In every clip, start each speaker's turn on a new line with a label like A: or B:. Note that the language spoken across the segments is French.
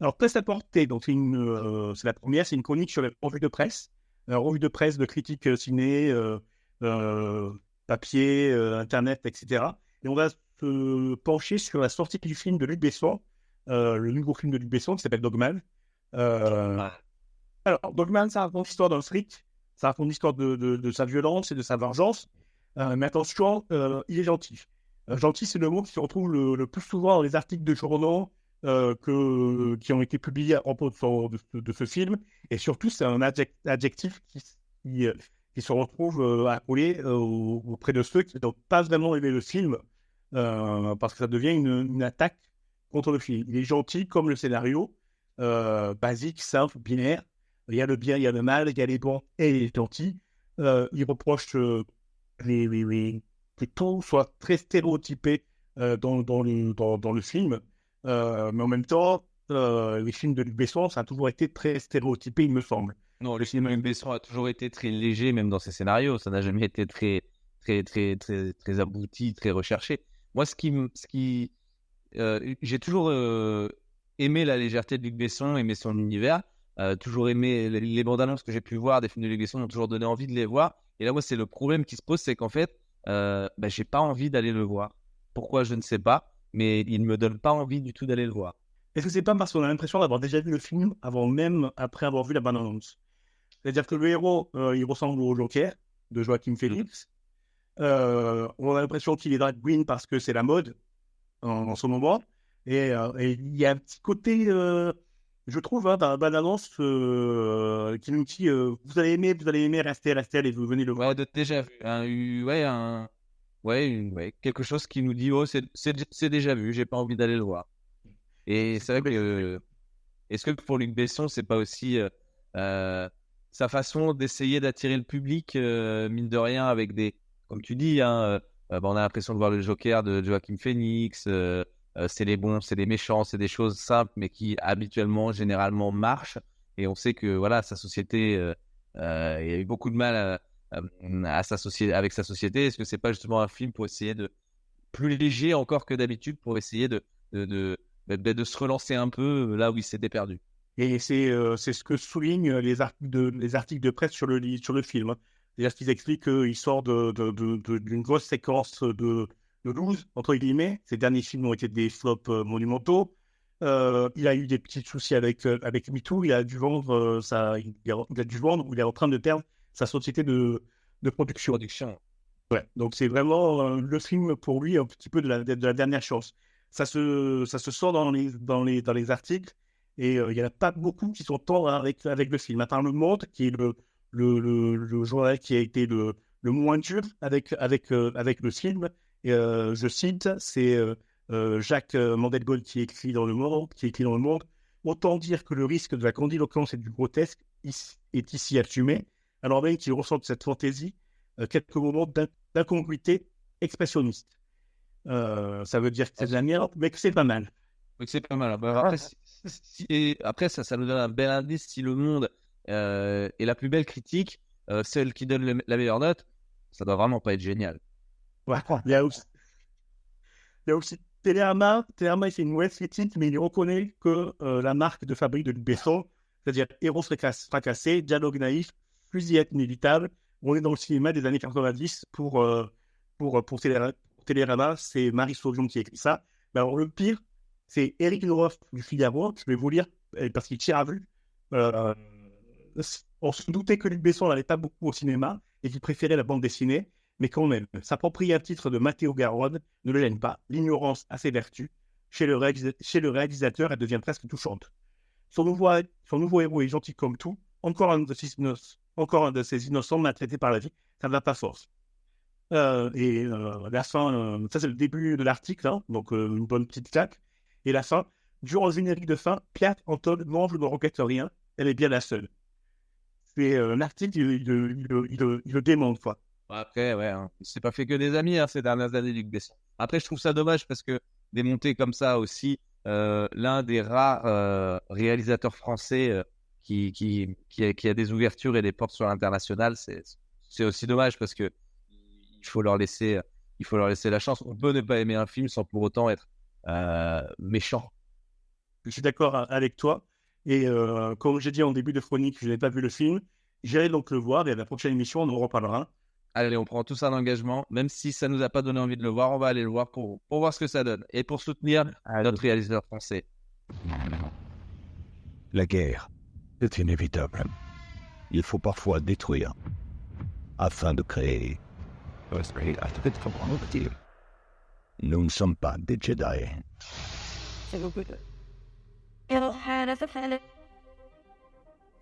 A: Alors, presse à portée, donc c'est la première, c'est une chronique sur les revues de presse, revue de presse de critiques ciné, euh, papier, internet, etc. Et on va se pencher sur la sortie du film de Luc Besson, le nouveau film de Luc Besson qui s'appelle Dogman. Euh,
B: Ah,
A: alors, Dogman, ça raconte l'histoire d'un flic, ça raconte l'histoire de sa violence et de sa vengeance. Mais attention, il est gentil. Gentil, c'est le mot qui se retrouve le plus souvent dans les articles de journaux qui ont été publiés à propos de ce film. Et surtout, c'est un adjectif qui, euh, qui se retrouve accolé auprès de ceux qui n'ont pas vraiment aimé le film, parce que ça devient une attaque contre le film. Il est gentil comme le scénario, basique, simple, binaire. Il y a le bien, il y a le mal, il y a les bons et les gentils. Il reproche que tout soit très stéréotypé dans le film. Mais en même temps, les films de Luc Besson, ça a toujours été très stéréotypé, il me semble.
B: non, le cinéma Besson a toujours été très léger, même dans ses scénarios. Ça n'a jamais été très abouti, très recherché. Moi, j'ai toujours aimé la légèreté de Luc Besson, aimé son univers, toujours aimé les bandes annonces que j'ai pu voir des films de Luc Besson m'ont toujours donné envie de les voir. Et là, moi, c'est le problème qui se pose, c'est qu'en fait, j'ai pas envie d'aller le voir. Pourquoi, je ne sais pas, mais il me donne pas envie du tout d'aller le voir.
A: Est-ce que c'est pas parce qu'on a l'impression d'avoir déjà vu le film avant même après avoir vu la bande-annonce? C'est-à-dire que le héros, il ressemble au Joker de Joaquin
B: Mm.
A: Phoenix. On a l'impression qu'il est drag queen parce que c'est la mode en ce moment. Et il y a un petit côté, je trouve, dans la bande-annonce qui nous dit vous allez aimer, restez, allez, vous venez le voir.
B: Ouais, déjà vu. Ouais, quelque chose qui nous dit, oh, c'est déjà vu, j'ai pas envie d'aller le voir. Et c'est vrai que, est-ce que pour Luc Besson, c'est pas aussi euh, sa façon d'essayer d'attirer le public, mine de rien, avec comme tu dis, hein, on a l'impression de voir le Joker de Joaquin Phoenix, c'est les bons, c'est les méchants, c'est des choses simples, mais qui habituellement, généralement marchent. Et on sait que, voilà, sa société, il a eu beaucoup de mal à s'associer avec sa société. Est-ce que c'est pas justement un film pour essayer de plus léger encore que d'habitude pour essayer de, de, de se relancer un peu là où il s'était perdu.
A: Et c'est ce que soulignent les articles de presse sur le film, hein. C'est-à-dire qu'ils expliquent qu'il sort d'une grosse séquence de 12, entre guillemets. Ces derniers films ont été des flops monumentaux. Il a eu des petits soucis avec MeToo. Il a dû vendre il a dû vendre, ou il est en train de perdre sa société de production.
B: Production.
A: Ouais. Donc c'est vraiment le film pour lui un petit peu de la dernière chance. Ça se sort dans les articles et il n'y en a pas beaucoup qui sont tendres avec le film. À part Le Monde, qui est le journal qui a été le moins dur avec le film. Et, je cite, c'est Jacques Mandelgaulle qui écrit dans Le Monde, Autant dire que le risque de la grandiloquence et du grotesque est ici assumé, alors même qu'il ressent cette fantaisie quelques moments d'incongruité expressionniste. Ça veut dire que c'est de la merde, mais que c'est pas mal.
B: Donc c'est pas mal. Bah, après, et après ça nous donne un bel indice si le monde est la plus belle critique, celle qui donne la meilleure note, ça doit vraiment pas être génial.
A: Ouais. Il y a aussi Télérama. Télérama, il fait une mauvaise critique, mais il reconnaît que la marque de fabrique de Luc Besson, c'est-à-dire héros fracassés, dialogue naïf, fusillade inévitable, on est dans le cinéma des années 90 pour Télérama, c'est Marie Sauvion qui écrit ça. Mais alors, le pire, c'est Éric Loroff du Figaro, je vais vous lire, parce qu'il tire à vue. Euh, on se doutait que Luc Besson n'allait pas beaucoup au cinéma et qu'il préférait la bande dessinée, mais quand même, s'approprier un titre de Matteo Garonne ne le gêne pas. L'ignorance a ses vertus. Chez le réalisateur, elle devient presque touchante. Son nouveau héros est gentil comme tout. Encore un de ses innocents maltraités par la vie. Ça ne va pas force. La fin, ça c'est le début de l'article, hein, donc une bonne petite claque. Et la fin, durant le générique de fin, Piat Anton mange ne regrette rien. Elle est bien la seule. C'est un article, il le démonte, quoi.
B: Après, ouais, hein, il s'est pas fait que des amis ces dernières années, Luc Besson. Après, je trouve ça dommage parce que démonter comme ça aussi l'un des rares réalisateurs français qui a des ouvertures et des portes sur l'international, c'est aussi dommage parce que il faut leur laisser, la chance. On peut ne pas aimer un film sans pour autant être méchant.
A: je suis d'accord avec toi. Et comme j'ai dit en début de chronique, je n'ai pas vu le film. J'irai donc le voir et à la prochaine émission, on en reparlera.
B: Allez, on prend tous un engagement. Même si ça nous a pas donné envie de le voir, on va aller le voir pour voir ce que ça donne. Et pour soutenir notre réalisateur français.
C: La guerre est inévitable. Il faut parfois détruire afin de créer. Nous ne sommes pas des Jedi.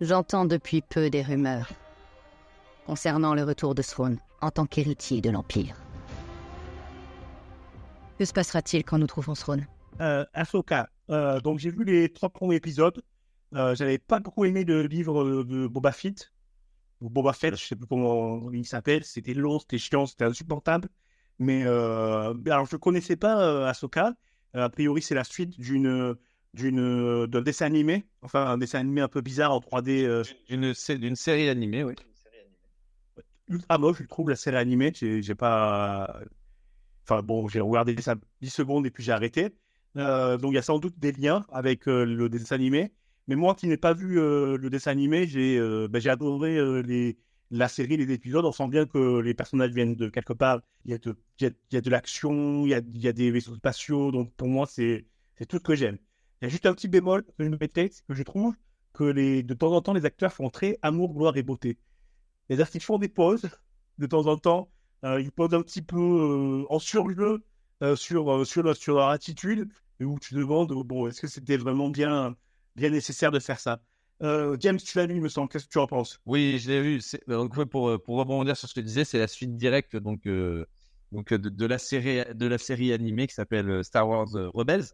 D: J'entends depuis peu des rumeurs concernant le retour de Thrawn en tant qu'héritier de l'Empire. Que se passera-t-il quand nous trouvons Thrawn ?
A: Ahsoka. Donc j'ai vu les 3 premiers épisodes. J'avais pas beaucoup aimé le livre de Boba Fett. Ou Boba Fett, je sais plus comment il s'appelle. C'était long, c'était chiant, c'était insupportable. Mais alors je connaissais pas Ahsoka. A priori c'est la suite d'un dessin animé. Enfin un dessin animé un peu bizarre en 3D.
B: D'une série animée, oui.
A: Ultra moche, je trouve la série animée. J'ai pas. Enfin bon, j'ai regardé ça 10 secondes et puis j'ai arrêté. Donc il y a sans doute des liens avec le dessin animé. Mais moi qui n'ai pas vu le dessin animé, j'ai adoré la série, les épisodes. On sent bien que les personnages viennent de quelque part. Il y a de l'action, il y a des vaisseaux spatiaux. Donc pour moi, c'est tout ce que j'aime. Il y a juste un petit bémol que je mettrais, c'est que je trouve que de temps en temps, les acteurs font très amour, gloire et beauté. C'est-à-dire qu'ils font des pauses de temps en temps. Ils posent un petit peu en surjeu sur leur attitude, et où tu te demandes, bon, est-ce que c'était vraiment bien nécessaire de faire ça. James, tu l'as lu, il me semble. Qu'est-ce que tu en penses?
B: Oui, je l'ai vu. Donc, ouais, pour rebondir sur ce que tu disais, c'est la suite directe de la série animée qui s'appelle Star Wars Rebels.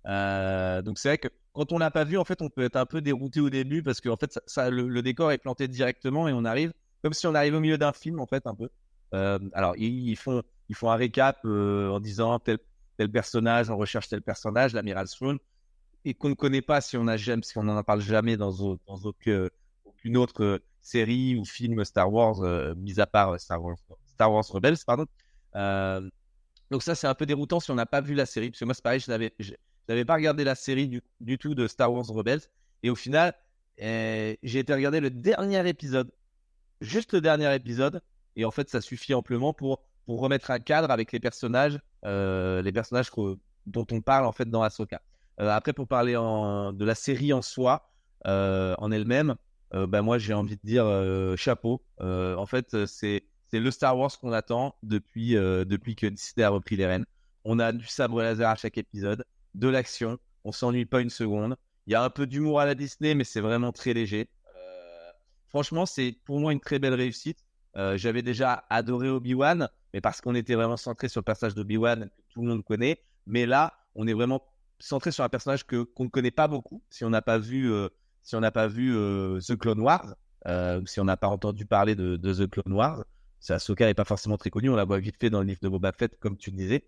B: Donc c'est vrai que quand on l'a pas vu, en fait, on peut être un peu dérouté au début parce que en fait, le décor est planté directement et on arrive comme si on arrivait au milieu d'un film, en fait, un peu. Alors ils font un récap en disant tel personnage, on recherche tel personnage, l'amiral Thrawn, et qu'on ne connaît pas si on n'en en parle jamais dans aucune autre série ou film Star Wars, mis à part Star Wars Rebels, pardon. Donc ça, c'est un peu déroutant si on n'a pas vu la série, parce que moi, c'est pareil, je n'avais pas regardé la série du tout de Star Wars Rebels, et au final, j'ai été regarder le dernier épisode, juste le dernier épisode, et en fait, ça suffit amplement pour remettre un cadre avec les personnages dont on parle en fait dans Ahsoka. Après, pour parler de la série en soi, en elle-même, moi, j'ai envie de dire chapeau. En fait, c'est le Star Wars qu'on attend depuis que Disney a repris les rênes. On a du sabre laser à chaque épisode, de l'action, on s'ennuie pas une seconde. Il y a un peu d'humour à la Disney, mais c'est vraiment très léger. Franchement, c'est pour moi une très belle réussite. J'avais déjà adoré Obi-Wan, mais parce qu'on était vraiment centré sur le personnage d'Obi-Wan que tout le monde connaît. Mais là, on est vraiment centré sur un personnage qu'on ne connaît pas beaucoup. Si on n'a pas vu The Clone Wars, ou si on n'a pas entendu parler de The Clone Wars, Ahsoka n'est pas forcément très connue. On la voit vite fait dans le livre de Boba Fett, comme tu le disais.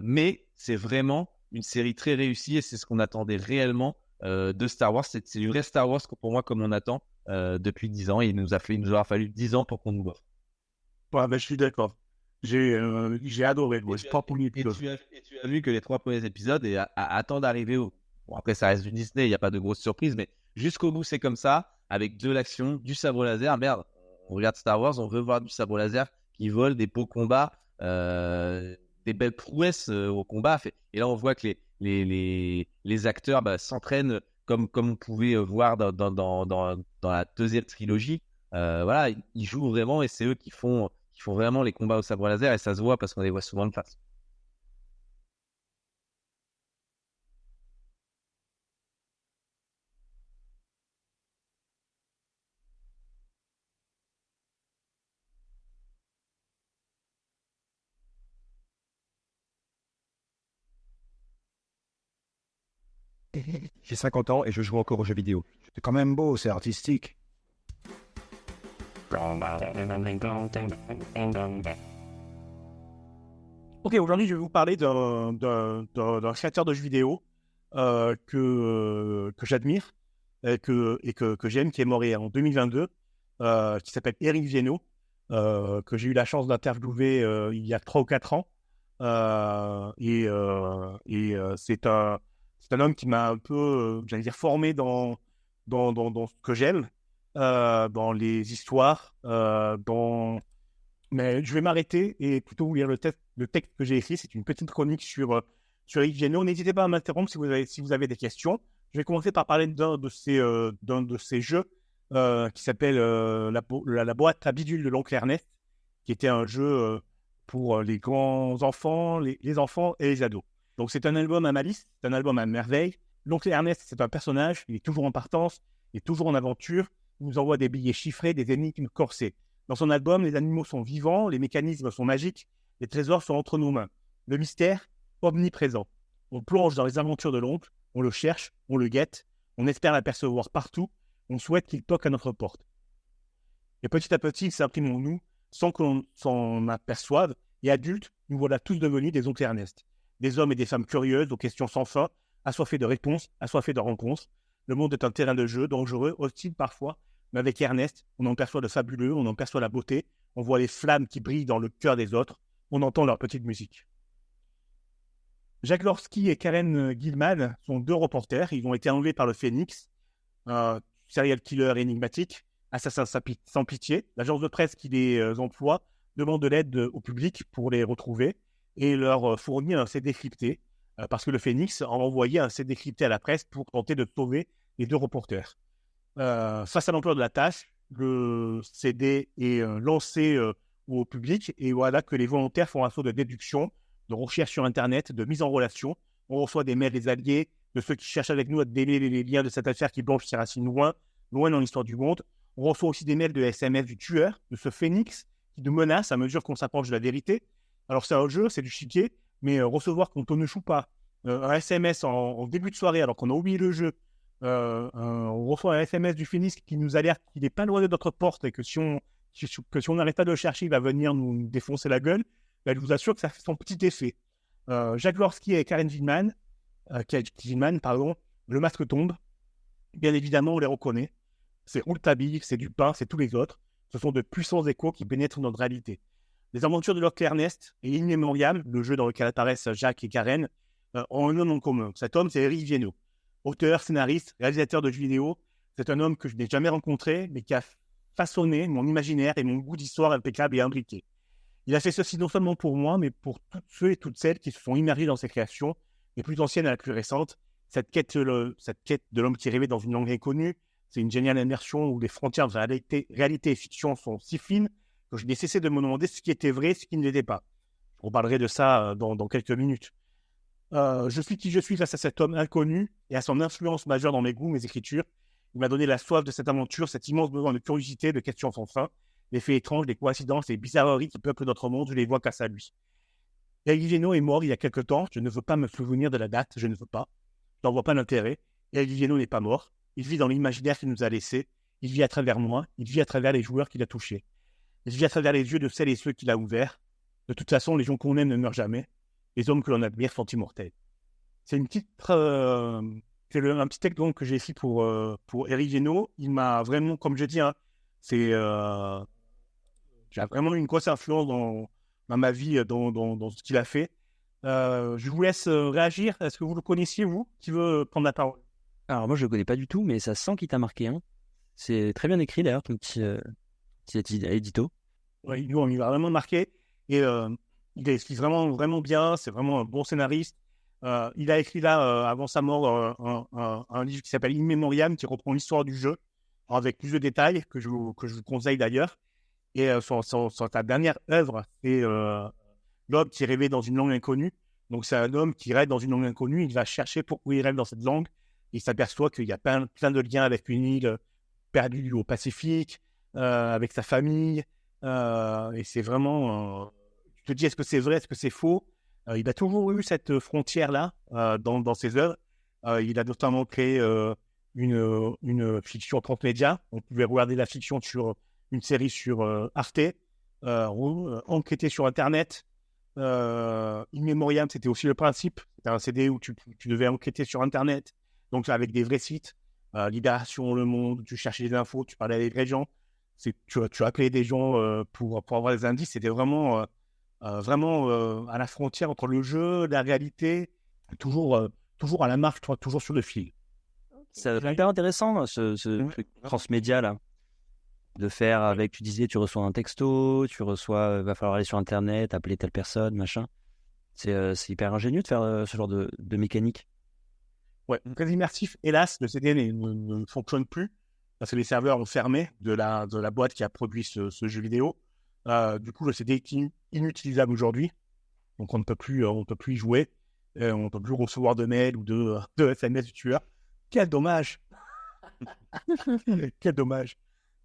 B: Mais c'est vraiment une série très réussie et c'est ce qu'on attendait réellement de Star Wars. C'est du vrai Star Wars pour moi, comme on attend depuis 10 ans. Et il nous aura fallu 10 ans pour qu'on nous voit.
A: Ouais, je suis d'accord. J'ai adoré.
B: Et tu as vu que les 3 premiers épisodes, et attends d'arriver au. Bon, après, ça reste du Disney, il n'y a pas de grosses surprises, mais jusqu'au bout, c'est comme ça, avec de l'action, du sabre laser. Merde, on regarde Star Wars, on veut voir du sabre laser qui vole, des beaux combats, des belles prouesses au combat. Et là, on voit que les acteurs s'entraînent comme on pouvait voir dans la deuxième trilogie. Voilà, ils jouent vraiment et c'est eux qui font vraiment les combats au sabre laser et ça se voit parce qu'on les voit souvent de face.
C: J'ai 50 ans et je joue encore aux jeux vidéo. C'est quand même beau, c'est artistique.
A: Ok, aujourd'hui, je vais vous parler d'un créateur de jeux vidéo que j'admire et que j'aime, qui est mort en 2022, qui s'appelle Eric Viennot, que j'ai eu la chance d'interviewer il y a 3 ou 4 ans. C'est C'est un homme qui m'a un peu, j'allais dire, formé dans ce que j'aime, dans les histoires, Mais je vais m'arrêter et plutôt vous lire le texte que j'ai écrit. C'est une petite chronique sur Yves Geno. N'hésitez pas à m'interrompre si vous avez des questions. Je vais commencer par parler d'un de ces jeux qui s'appelle la boîte à bidule de l'oncle Ernest, qui était un jeu pour les grands enfants, les enfants et les ados. Donc c'est un album à malice, c'est un album à merveille. L'oncle Ernest, c'est un personnage, il est toujours en partance, il est toujours en aventure, il nous envoie des billets chiffrés, des énigmes corsées. Dans son album, les animaux sont vivants, les mécanismes sont magiques, les trésors sont entre nos mains. Le mystère, omniprésent. On plonge dans les aventures de l'oncle, on le cherche, on le guette, on espère l'apercevoir partout, on souhaite qu'il toque à notre porte. Et petit à petit, il s'imprime en nous, sans que l'on s'en aperçoive, et adultes, nous voilà tous devenus des oncles Ernest. Des hommes et des femmes curieuses, aux questions sans fin, assoiffés de réponses, assoiffés de rencontres. Le monde est un terrain de jeu, dangereux, hostile parfois, mais avec Ernest, on en perçoit le fabuleux, on en perçoit la beauté, on voit les flammes qui brillent dans le cœur des autres, on entend leur petite musique. Jacques Lorski et Karen Gilman sont 2 reporters, ils ont été enlevés par le Phénix, serial killer énigmatique, assassin sans pitié. L'agence de presse qui les emploie demande de l'aide au public pour les retrouver et leur fournit un CD crypté, parce que le Phénix a envoyé un CD crypté à la presse pour tenter de sauver les 2 reporters. Face à l'ampleur de la tâche, le CD est lancé au public et voilà que les volontaires font un saut de déduction, de recherche sur Internet, de mise en relation. On reçoit des mails des alliés, de ceux qui cherchent avec nous à démêler les liens de cette affaire qui blanchit ses racines loin dans l'histoire du monde. On reçoit aussi des mails de SMS du tueur, de ce Phénix, qui nous menace à mesure qu'on s'approche de la vérité. Alors c'est un jeu, c'est du chiquier, mais recevoir quand on ne joue pas un SMS en début de soirée alors qu'on a oublié le jeu, on reçoit un SMS du Phénix qui nous alerte qu'il n'est pas loin de notre porte et que si on n'arrête pas de le chercher, il va venir nous défoncer la gueule. Ben, je vous assure que ça fait son petit effet. Jacques Lorski et Karen Gilman, le masque tombe. Bien évidemment, on les reconnaît. C'est Rouletabille, c'est Dupin, c'est tous les autres. Ce sont de puissants échos qui pénètrent notre réalité. Les aventures de l'oncle Ernest et In Memoriam, le jeu dans lequel apparaissent Jacques et Karen, ont un homme en commun. Cet homme, c'est Éric Viennot. Auteur, scénariste, réalisateur de jeux vidéo. C'est un homme que je n'ai jamais rencontré, mais qui a façonné mon imaginaire et mon goût d'histoire impeccable et imbriqué. Il a fait ceci non seulement pour moi, mais pour tous ceux et toutes celles qui se sont immergés dans ses créations, les plus anciennes à la plus récente. Cette quête de l'homme qui rêvait dans une langue inconnue, c'est une géniale immersion où les frontières de réalité et fiction sont si fines que je n'ai cessé de me demander ce qui était vrai et ce qui ne l'était pas. Je reparlerai de ça dans quelques minutes. Je suis qui je suis face à cet homme inconnu et à son influence majeure dans mes goûts, mes écritures. Il m'a donné la soif de cette aventure, cet immense besoin de curiosité, de questions sans fin. Les faits étranges, les coïncidences, les bizarreries qui peuplent notre monde, je les vois qu'à lui. Éric Viennot est mort il y a quelque temps. Je ne veux pas me souvenir de la date, je ne veux pas. Je n'en vois pas l'intérêt. Éric Viennot n'est pas mort. Il vit dans l'imaginaire qu'il nous a laissé. Il vit à travers moi. Il vit à travers les joueurs qu'il a touchés. Il vit à travers les yeux de celles et ceux qu'il a ouverts. De toute façon, les gens qu'on aime ne meurent jamais. Les hommes que l'on admire sont immortels. C'est une petite... c'est un petit texte donc, que j'ai écrit pour Éric Viennot. Il m'a vraiment, comme je dis, j'ai vraiment une grosse influence dans ma vie, dans ce qu'il a fait. Je vous laisse réagir. Est-ce que vous le connaissiez, vous? Qui veut prendre la parole?
E: Alors moi je le connais pas du tout, mais ça sent qu'il t'a marqué. Hein. C'est très bien écrit d'ailleurs, ton petit édito.
A: Oui, nous, on y va vraiment marqué. Et il a écrit vraiment, vraiment bien. C'est vraiment un bon scénariste. Il a écrit là, avant sa mort, un livre qui s'appelle In Memoriam, qui reprend l'histoire du jeu, avec plus de détails, que je vous conseille d'ailleurs. Et sa dernière œuvre, c'est L'homme qui rêvait dans une langue inconnue. Donc c'est un homme qui rêve dans une langue inconnue. Il va chercher pourquoi il rêve dans cette langue. Il s'aperçoit qu'il y a plein de liens avec une île perdue au Pacifique, avec sa famille. Et c'est vraiment... tu te dis, est-ce que c'est vrai, est-ce que c'est faux? Il a toujours eu cette frontière-là dans ses œuvres. Il a notamment créé une fiction 30 médias. On pouvait regarder la fiction sur une série sur Arte, enquêter sur Internet. In Memoriam, c'était aussi le principe. C'était un CD où tu devais enquêter sur Internet, donc avec des vrais sites. Libération, Le Monde, tu cherchais des infos, tu parlais avec des gens. Tu appelais des gens pour avoir des indices. C'était vraiment à la frontière entre le jeu, la réalité, toujours toujours à la marche, toujours sur le fil.
E: C'est hyper intéressant, ce truc transmédia là. De faire avec, tu disais, tu reçois un texto, tu reçois, va falloir aller sur Internet, appeler telle personne, machin. C'est hyper ingénieux de faire ce genre de mécanique.
A: Ouais, très immersif. Hélas, le CD ne fonctionne plus parce que les serveurs ont fermé de la boîte qui a produit ce jeu vidéo. Du coup, le CD est inutilisable aujourd'hui. Donc, on ne peut plus y jouer. On ne peut plus recevoir de mails ou de SMS du tueur. Quel dommage! Quel dommage!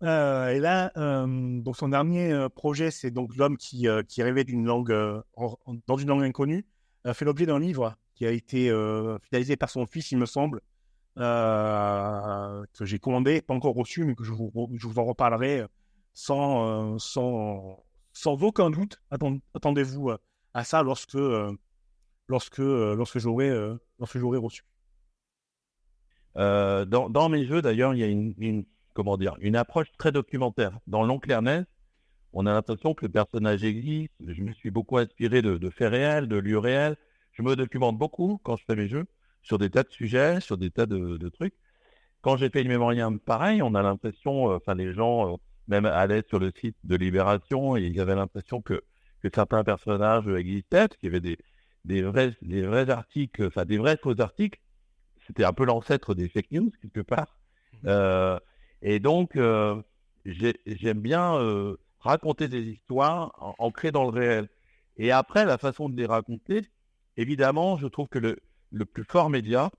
A: Et là, donc son dernier projet, c'est donc l'homme qui rêvait d'une langue dans une langue inconnue, fait l'objet d'un livre qui a été finalisé par son fils, il me semble, que j'ai commandé, pas encore reçu, mais que je vous en reparlerai sans aucun doute. Attendez-vous à ça lorsque j'aurai reçu.
C: Dans mes jeux, d'ailleurs, il y a une approche très documentaire. Dans l'Oncle Ernest, on a l'impression que le personnage existe. Je me suis beaucoup inspiré de faits réels, de lieux réels. Je me documente beaucoup quand je fais mes jeux sur des tas de sujets, sur des tas de trucs. Quand j'ai fait une mémoriam pareil, on a l'impression, les gens même allaient sur le site de Libération et ils avaient l'impression que certains personnages existaient, parce qu'il y avait des vrais articles, des vrais faux articles. C'était un peu l'ancêtre des fake news, quelque part. Et donc, j'aime bien raconter des histoires ancrées dans le réel. Et après, la façon de les raconter, évidemment, je trouve que le plus fort média,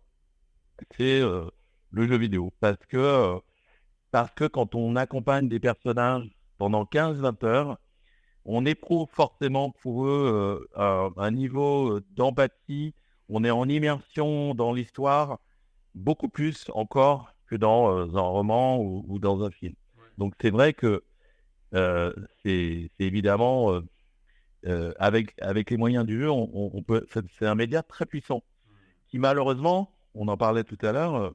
C: c'est le jeu vidéo. Parce que quand on accompagne des personnages pendant 15-20 heures, on éprouve forcément pour eux un niveau d'empathie. On est en immersion dans l'histoire, beaucoup plus encore que dans un roman ou dans un film. Ouais. Donc c'est vrai que c'est évidemment avec les moyens du jeu, on peut. C'est un média très puissant qui malheureusement, on en parlait tout à l'heure,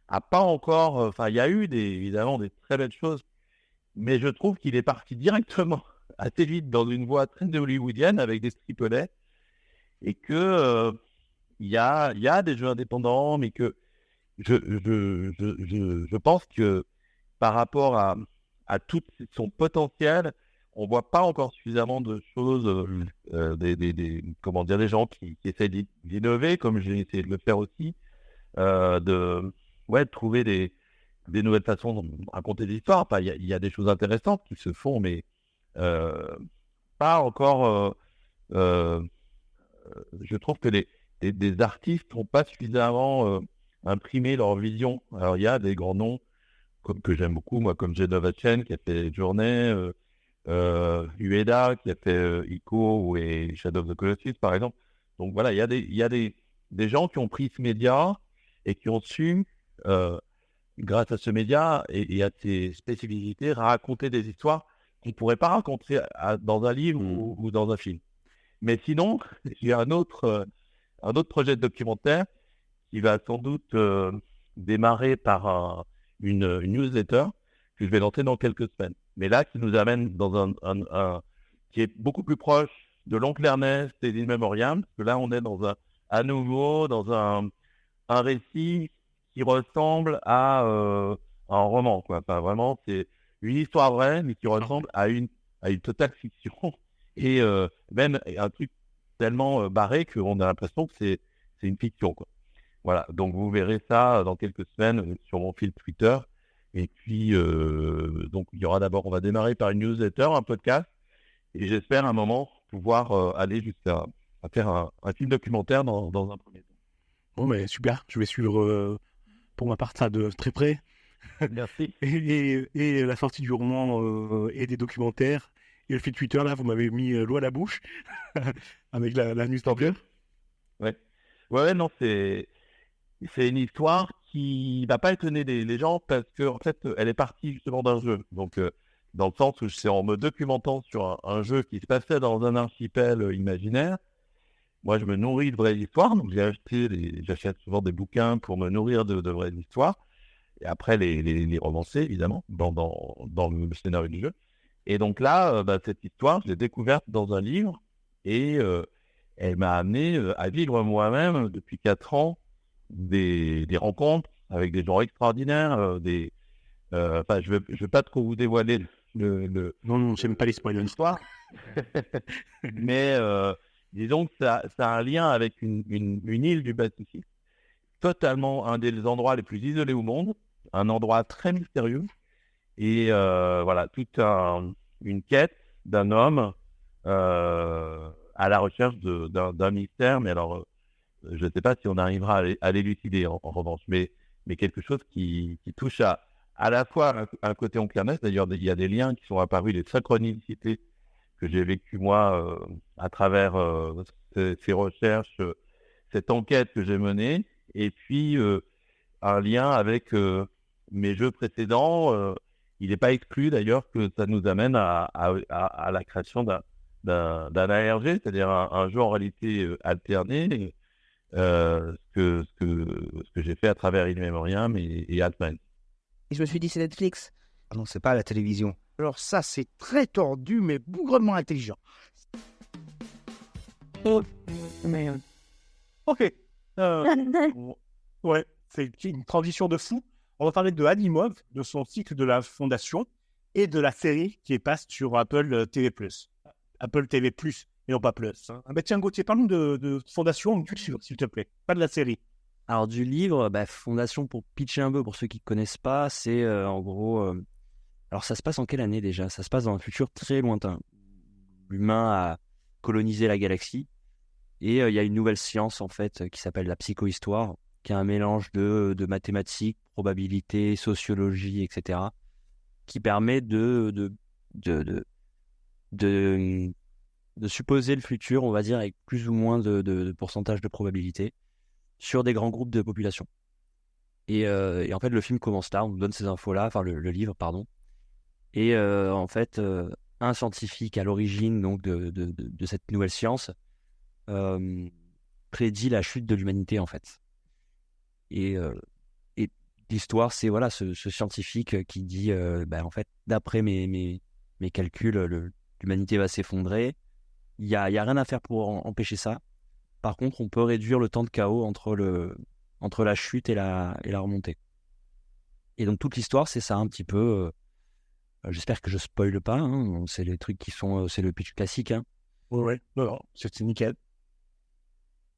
C: a pas encore. Il y a eu évidemment des très belles choses, mais je trouve qu'il est parti directement assez vite dans une voie très hollywoodienne avec des triplets et que il y a des jeux indépendants, mais que je pense que par rapport à tout son potentiel, on voit pas encore suffisamment de choses, des gens qui essaient d'innover, comme j'ai essayé de le faire aussi, de trouver des nouvelles façons de raconter des histoires. Il y a des choses intéressantes qui se font, mais pas encore. Je trouve que des artistes n'ont pas suffisamment imprimé leur vision. Alors, il y a des grands noms que j'aime beaucoup, moi, comme Genova Chen, qui a fait Journée, Ueda, qui a fait Ico et Shadow of the Colossus, par exemple. Donc, voilà, il y a des gens qui ont pris ce média et qui ont su, grâce à ce média et à ses spécificités, raconter des histoires qu'on ne pourrait pas raconter dans un livre ou dans un film. Mais sinon, j'ai un autre projet de documentaire qui va sans doute démarrer par une newsletter que je vais lancer dans quelques semaines. Mais là, qui nous amène dans un qui est beaucoup plus proche de l'Oncle Ernest et d'In Memoriam, parce que là, on est à nouveau dans un récit qui ressemble à un roman, quoi. Enfin, vraiment, c'est une histoire vraie, mais qui ressemble à une totale fiction. Et même un truc tellement barré qu'on a l'impression que c'est une fiction, quoi. Voilà, donc vous verrez ça dans quelques semaines sur mon fil Twitter. Et puis, donc il y aura d'abord, on va démarrer par une newsletter, un podcast, et j'espère à un moment pouvoir aller jusqu'à faire un film documentaire dans un premier temps.
A: Bon, mais super, je vais suivre pour ma part ça de très près.
C: Merci.
A: Et la sortie du roman et des documentaires. Et le fil Twitter, là, vous m'avez mis l'eau à la bouche avec la newsletter.
C: Ouais, non, c'est une histoire qui va pas étonner les gens parce que en fait, elle est partie justement d'un jeu. Donc, dans le sens où c'est en me documentant sur un jeu qui se passait dans un archipel imaginaire. Moi, je me nourris de vraies histoires, donc j'achète souvent des bouquins pour me nourrir de vraies histoires. Et après, les romancer, évidemment, dans le scénario du jeu. Et donc là, cette histoire, je l'ai découverte dans un livre et elle m'a amené à vivre moi-même depuis 4 ans des rencontres avec des gens extraordinaires, enfin, je vais pas trop vous dévoiler
A: Non, j'aime pas les spoilers de l'histoire.
C: mais disons que ça a un lien avec une île du Pacifique, totalement un des endroits les plus isolés au monde, un endroit très mystérieux, et voilà, toute une quête d'un homme à la recherche d'un mystère, mais alors je ne sais pas si on arrivera à l'élucider en revanche, mais quelque chose qui touche à la fois un côté Onclames. D'ailleurs, il y a des liens qui sont apparus, des synchronicités que j'ai vécues moi à travers ces recherches, cette enquête que j'ai menée, et puis un lien avec mes jeux précédents. Il n'est pas exclu d'ailleurs que ça nous amène à la création d'un ARG, c'est-à-dire un jeu en réalité alterné, ce que j'ai fait à travers In Memoriam et Altman.
F: Et je me suis dit, c'est Netflix. Ah non, c'est pas la télévision. Alors ça, c'est très tordu, mais bougrement intelligent.
A: Ok. Ouais, c'est une transition de fou. On va parler de Asimov, de son cycle de la Fondation et de la série qui passe sur Apple TV+. Apple TV+, et non pas Plus. Ah bah tiens, Gauthier, parlons de Fondation du livre, s'il te plaît. Pas de la série.
E: Alors du livre, Fondation, pour pitcher un peu, pour ceux qui ne connaissent pas, c'est en gros... alors ça se passe en quelle année déjà? Ça se passe dans un futur très lointain. L'humain a colonisé la galaxie et il y a une nouvelle science en fait qui s'appelle la psychohistoire, qui est un mélange de mathématiques, probabilité, sociologie, etc., qui permet de supposer le futur, on va dire, avec plus ou moins de pourcentage de probabilité sur des grands groupes de population. Et en fait, le film commence là, on nous donne ces infos-là, enfin le livre, pardon. Et en fait, un scientifique à l'origine donc de cette nouvelle science prédit la chute de l'humanité, en fait. Et l'histoire, c'est voilà, ce scientifique qui dit, en fait, d'après mes calculs, l'humanité va s'effondrer. Il y a rien à faire pour empêcher ça. Par contre, on peut réduire le temps de chaos entre la chute et la remontée. Et donc toute l'histoire, c'est ça un petit peu. J'espère que je spoile pas. Hein, c'est les trucs qui sont, c'est le pitch classique. Hein.
A: Ouais, non, c'est nickel.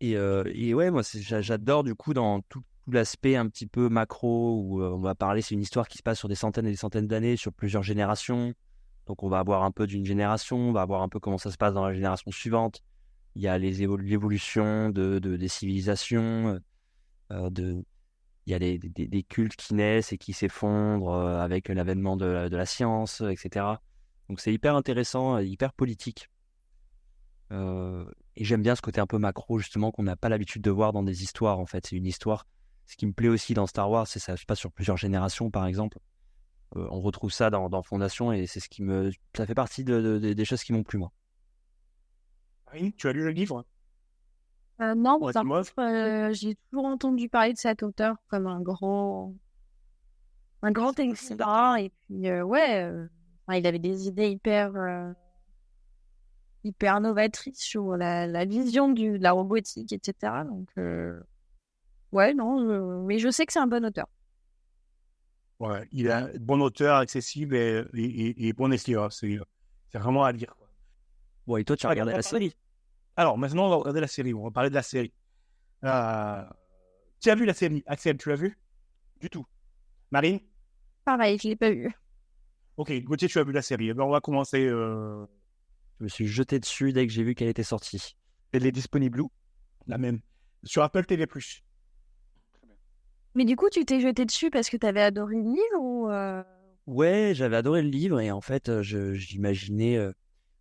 E: Et ouais, moi j'adore du coup dans tout l'aspect un petit peu macro où on va parler. C'est une histoire qui se passe sur des centaines et des centaines d'années, sur plusieurs générations. Donc on va avoir un peu d'une génération, on va voir un peu comment ça se passe dans la génération suivante. Il y a l'évolution des civilisations, il y a des cultes qui naissent et qui s'effondrent avec l'avènement de la science, etc. Donc c'est hyper intéressant, hyper politique. Et j'aime bien ce côté un peu macro, justement, qu'on n'a pas l'habitude de voir dans des histoires, en fait. C'est une histoire. Ce qui me plaît aussi dans Star Wars, c'est que ça se passe sur plusieurs générations, par exemple. On retrouve ça dans Fondation et c'est ça fait partie des choses qui m'ont plu, moi.
A: Marine, tu as lu le livre?
G: Non,
A: Ouais,
G: par
A: dis-moi.
G: contre, j'ai toujours entendu parler de cet auteur comme un grand écrivain. Et puis, il avait des idées hyper novatrices sur la vision de la robotique, etc. Donc, mais je sais que c'est un bon auteur.
A: Ouais, il est un bon auteur, accessible et bon écrivain. C'est vraiment à lire, quoi.
E: Bon, et toi, tu as regardé la série?
A: Alors, maintenant, on va regarder la série. On va parler de la série. Tu as vu la série, Axel, tu l'as vu? Du tout. Marine?
G: Pareil, je l'ai pas vu.
A: Ok, Gauthier, tu as vu la série. Alors, on va commencer.
E: Je me suis jeté dessus dès que j'ai vu qu'elle était sortie.
A: Elle est disponible où? La même. Sur Apple TV+.
G: Mais du coup, tu t'es jeté dessus parce que tu avais adoré le livre ou
E: Ouais, j'avais adoré le livre et en fait, j'imaginais...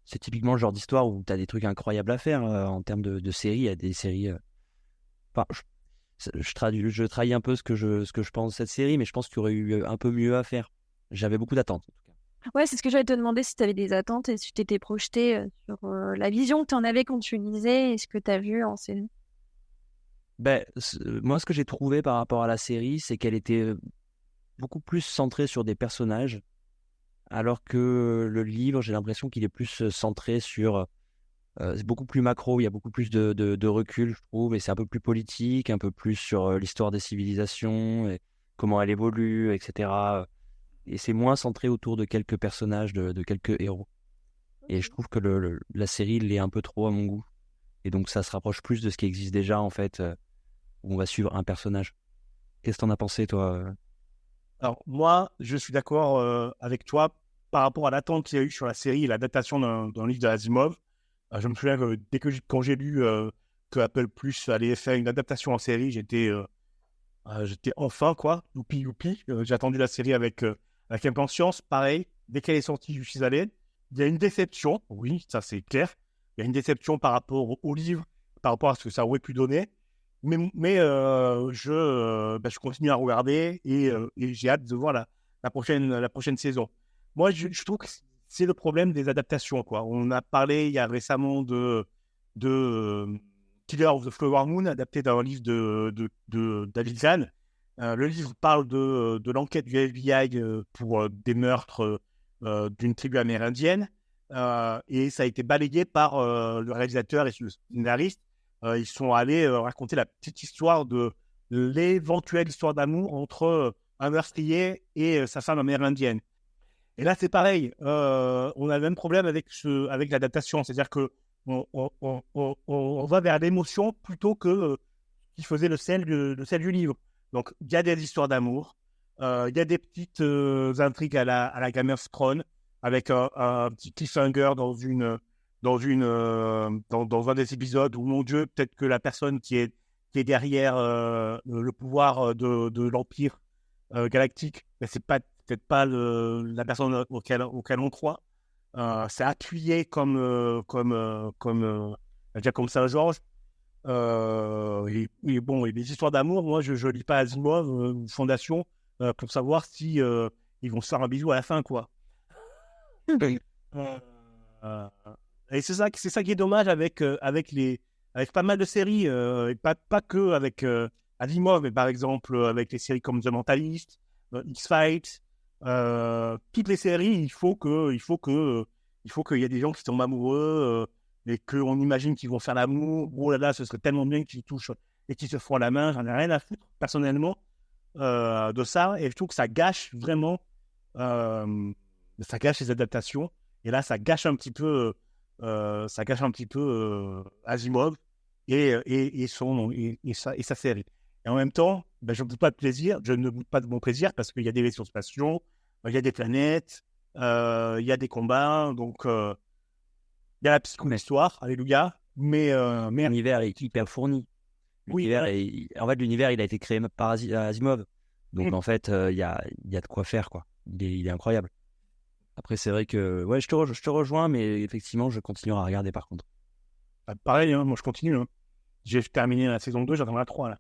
E: c'est typiquement le genre d'histoire où tu as des trucs incroyables à faire en termes de séries. Il y a des séries... Enfin, je trahis un peu ce que je pense de cette série, mais je pense qu'il y aurait eu un peu mieux à faire. J'avais beaucoup d'attentes, en tout cas.
G: Ouais, c'est ce que j'allais te demander, si tu avais des attentes et si tu t'étais projeté sur la vision que tu en avais quand tu lisais et ce que tu as vu en série.
E: Moi, ce que j'ai trouvé par rapport à la série, c'est qu'elle était beaucoup plus centrée sur des personnages, alors que le livre, j'ai l'impression qu'il est plus centré sur C'est beaucoup plus macro, il y a beaucoup plus de recul, je trouve, et c'est un peu plus politique, un peu plus sur l'histoire des civilisations, et comment elle évolue, etc. Et c'est moins centré autour de quelques personnages, de quelques héros. Et je trouve que la série l'est un peu trop à mon goût. Et donc ça se rapproche plus de ce qui existe déjà, en fait, où on va suivre un personnage. Qu'est-ce que t'en as pensé, toi?
A: Alors, moi, je suis d'accord avec toi par rapport à l'attente qu'il y a eu sur la série et l'adaptation d'un livre d'Asimov. Je me souviens que quand j'ai lu que Apple Plus allait faire une adaptation en série, j'étais enfin, quoi, youpi youpi. J'ai attendu la série avec impatience. Pareil, dès qu'elle est sortie, je suis allé. Il y a une déception, oui, ça c'est clair. Il y a une déception par rapport au livre, par rapport à ce que ça aurait pu donner. Mais je continue à regarder et j'ai hâte de voir la prochaine saison. Moi, je trouve que c'est le problème des adaptations, quoi. On a parlé il y a récemment de Killer of the Flower Moon, adapté d'un livre de David Zahn. Le livre parle de l'enquête du FBI pour des meurtres d'une tribu amérindienne et ça a été balayé par le réalisateur et le scénariste. Ils sont allés raconter la petite histoire de l'éventuelle histoire d'amour entre un meurtrier et sa femme amérindienne. Et là, c'est pareil. On a le même problème avec l'adaptation. C'est-à-dire qu'on va vers l'émotion plutôt que qui faisait le sel du livre. Donc, il y a des histoires d'amour. Il y a des petites intrigues à la Game of Thrones avec un petit cliffhanger dans un des épisodes où, mon Dieu, peut-être que la personne qui est derrière le pouvoir de l'Empire galactique, c'est peut-être pas la personne auquel on croit. C'est appuyé comme Saint-Georges. Et bon, et les histoires d'amour, moi, je lis pas Asimov ou Fondation pour savoir si ils vont se faire un bisou à la fin, quoi. Et c'est ça qui est dommage avec pas mal de séries, et pas que avec Asimov, mais par exemple avec les séries comme The Mentalist, X-Files, toutes les séries, il faut qu'il y ait des gens qui tombent amoureux et qu'on imagine qu'ils vont faire l'amour. Oh là là, ce serait tellement bien qu'ils touchent et qu'ils se font la main. J'en ai rien à foutre personnellement de ça, et je trouve que ça gâche vraiment, ça gâche les adaptations. Et là, ça gâche un petit peu Asimov et sa série. Et en même temps, je ne boude pas de mon plaisir parce qu'il y a des vaisseaux spatiaux, il y a des planètes, il y a des combats, donc il y a la psycho-histoire, alléluia, mais
E: L'univers est hyper fourni.
A: Oui,
E: En fait, l'univers, il a été créé par Asimov. Donc, en fait, il y a de quoi faire, quoi. Il est incroyable. Après, c'est vrai que ouais, je te rejoins, mais effectivement, je continuerai à regarder par contre.
A: Pareil, hein, moi je continue. Hein. J'ai terminé la saison 2, j'attends la 3 là.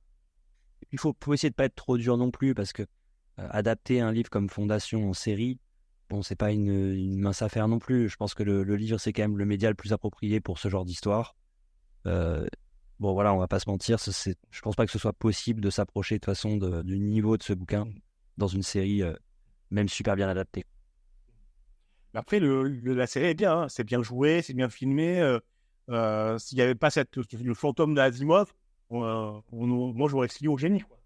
E: Il faut essayer de pas être trop dur non plus, parce que adapter un livre comme Fondation en série, bon, c'est pas une mince affaire non plus. Je pense que le livre, c'est quand même le média le plus approprié pour ce genre d'histoire. Bon, voilà, on va pas se mentir, je pense pas que ce soit possible de s'approcher de toute façon du niveau de ce bouquin dans une série, même super bien adaptée.
A: Mais après, la série est bien, hein. C'est bien joué, c'est bien filmé. S'il n'y avait pas le fantôme d'Asimov, moi j'aurais crié au génie, quoi.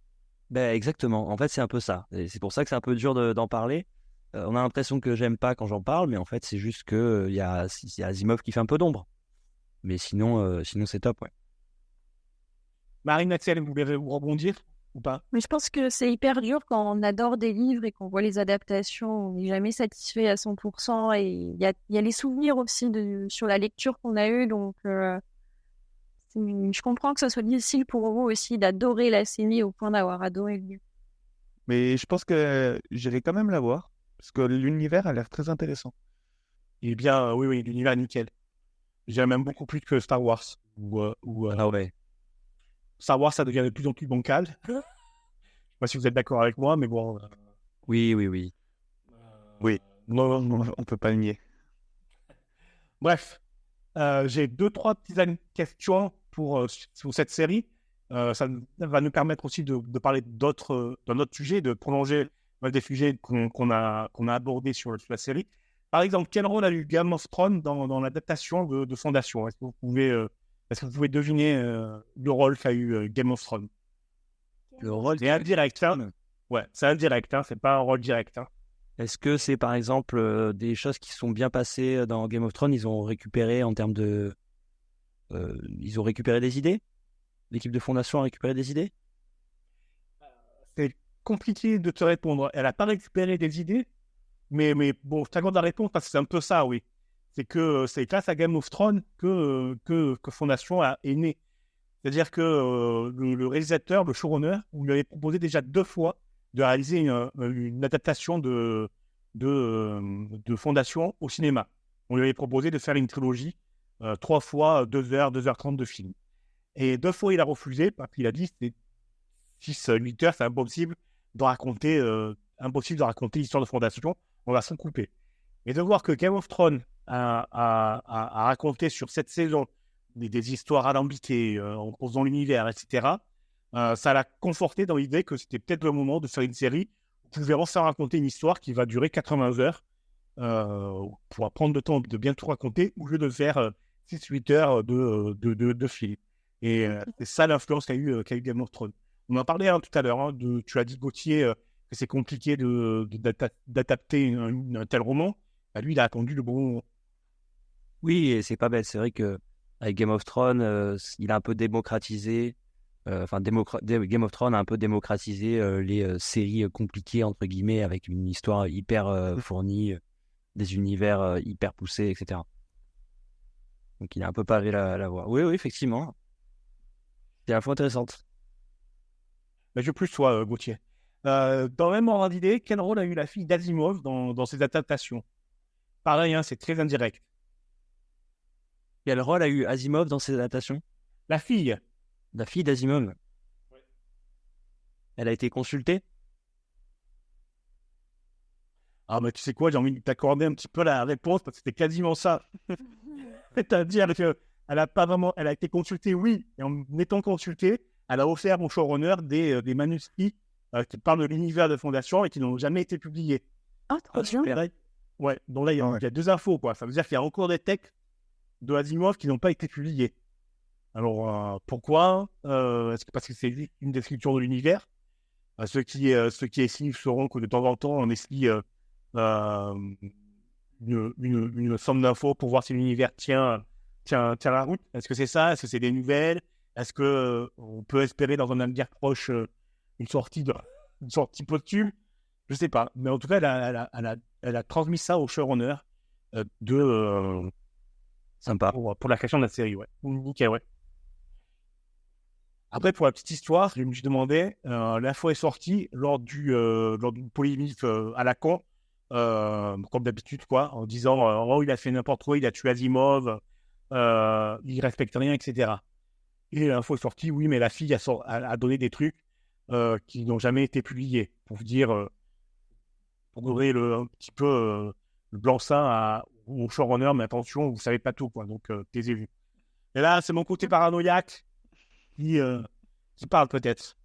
E: Ben, exactement, en fait c'est un peu ça. Et c'est pour ça que c'est un peu dur d'en parler. On a l'impression que j'aime pas quand j'en parle, mais en fait c'est juste que y a Asimov qui fait un peu d'ombre. Mais sinon c'est top, ouais.
A: Marine, Axel, vous voulez rebondir ou pas?
G: Mais je pense que c'est hyper dur quand on adore des livres et qu'on voit les adaptations. On n'est jamais satisfait à 100%. Et il y a les souvenirs aussi sur la lecture qu'on a eue. Donc, je comprends que ce soit difficile pour vous aussi d'adorer la série au point d'avoir adoré le livre.
F: Mais je pense que j'irai quand même la voir, parce que l'univers a l'air très intéressant.
A: Eh bien, oui, l'univers est nickel. J'aime même beaucoup plus que Star Wars.
E: Ah ouais.
A: Star Wars, ça devient de plus en plus bancal. Je ne sais pas si vous êtes d'accord avec moi, mais bon.
E: Oui.
F: Oui, non, on ne peut pas le nier.
A: Bref, j'ai 2-3 petites questions sur cette série. Ça va nous permettre aussi de parler d'un autre sujet, de prolonger des sujets qu'on a abordés sur la série. Par exemple, quel rôle a eu Game of Thrones dans l'adaptation de Fondation? Est-ce que vous pouvez deviner le rôle qu'a eu Game of Thrones?
E: Le rôle.
A: C'est indirect, hein? Ouais, c'est indirect, hein? C'est pas un rôle direct, hein?
E: Est-ce que c'est par exemple des choses qui sont bien passées dans Game of Thrones, ils ont récupéré en termes de. Ils ont récupéré des idées? L'équipe de Fondation a récupéré des idées?
A: C'est compliqué de te répondre. Elle n'a pas récupéré des idées, mais bon, je t'accorde la réponse parce que c'est un peu ça, oui. C'est que c'est grâce à Game of Thrones que Fondation est née. C'est-à-dire que le réalisateur, le showrunner, on lui avait proposé déjà 2 fois de réaliser une adaptation de Fondation au cinéma. On lui avait proposé de faire une trilogie, 3 fois 2 heures, 2h30 de film. Et 2 fois, il a refusé parce qu'il a dit que 6-8 heures, c'est impossible de raconter l'histoire de Fondation. On va s'en couper. Et de voir que Game of Thrones a raconté sur 7 saisons des histoires alambiquées, en posant l'univers, etc., ça l'a conforté dans l'idée que c'était peut-être le moment de faire une série où on pouvait enfin raconter une histoire qui va durer 80 heures pour prendre le temps de bien tout raconter au lieu de faire 6-8 heures de film. Et c'est ça l'influence qu'a eu Game of Thrones. On en parlait tout à l'heure, hein, tu as dit, Gauthier, que c'est compliqué d'adapter un tel roman. Bah, lui, il a attendu le bon moment.
E: Oui, et c'est pas bête. C'est vrai que avec Game of Thrones, il a un peu démocratisé. Game of Thrones a un peu démocratisé les séries compliquées entre guillemets avec une histoire hyper fournie, des univers hyper poussés, etc. Donc il a un peu pavé la voie. Oui, effectivement. C'est à la fois intéressante.
A: Mais je plus toi, Gauthier. Dans le même ordre d'idée, quel rôle a eu la fille d'Asimov dans ses adaptations? Pareil, hein, c'est très indirect.
E: Quel rôle a eu Asimov dans ses adaptations?
A: La fille
E: d'Asimov.
A: Oui.
E: Elle a été consultée?
A: Ah, mais tu sais quoi, j'ai envie de t'accorder un petit peu la réponse parce que c'était quasiment ça. C'est-à-dire qu'elle a pas vraiment, elle a été consultée, oui, et en étant consultée, elle a offert au showrunner des manuscrits qui parlent de l'univers de Fondation et qui n'ont jamais été publiés.
G: Ah, trop bien.
E: Super.
A: Ouais, donc là, il y a 2 infos, quoi. Ça veut dire qu'il y a encore des textes de Asimov qui n'ont pas été publiés. Alors, pourquoi Est-ce que parce que c'est une description de l'univers? Ceux qui essayent sauront que de temps en temps, on essaye une somme d'infos pour voir si l'univers tient la route. Est-ce que c'est ça? Est-ce que c'est des nouvelles? Est-ce que on peut espérer dans un avenir proche une sortie posthume? Je sais pas. Mais en tout cas, elle a transmis ça au showrunner
E: Sympa.
A: Pour la création de la série. Ouais. Nickel, ouais. Après, pour la petite histoire, je me suis demandé, l'info est sortie lors d'une polémique à la con, comme d'habitude, quoi, en disant oh, il a fait n'importe quoi, il a tué Asimov, il respecte rien, etc. Et l'info est sortie, oui, mais la fille a donné des trucs qui n'ont jamais été publiés, pour vous dire, pour donner un petit peu le blanc-seing au showrunner, mais attention, vous savez pas tout, quoi, donc taisez-vous. Et là, c'est mon côté paranoïaque qui parle peut-être.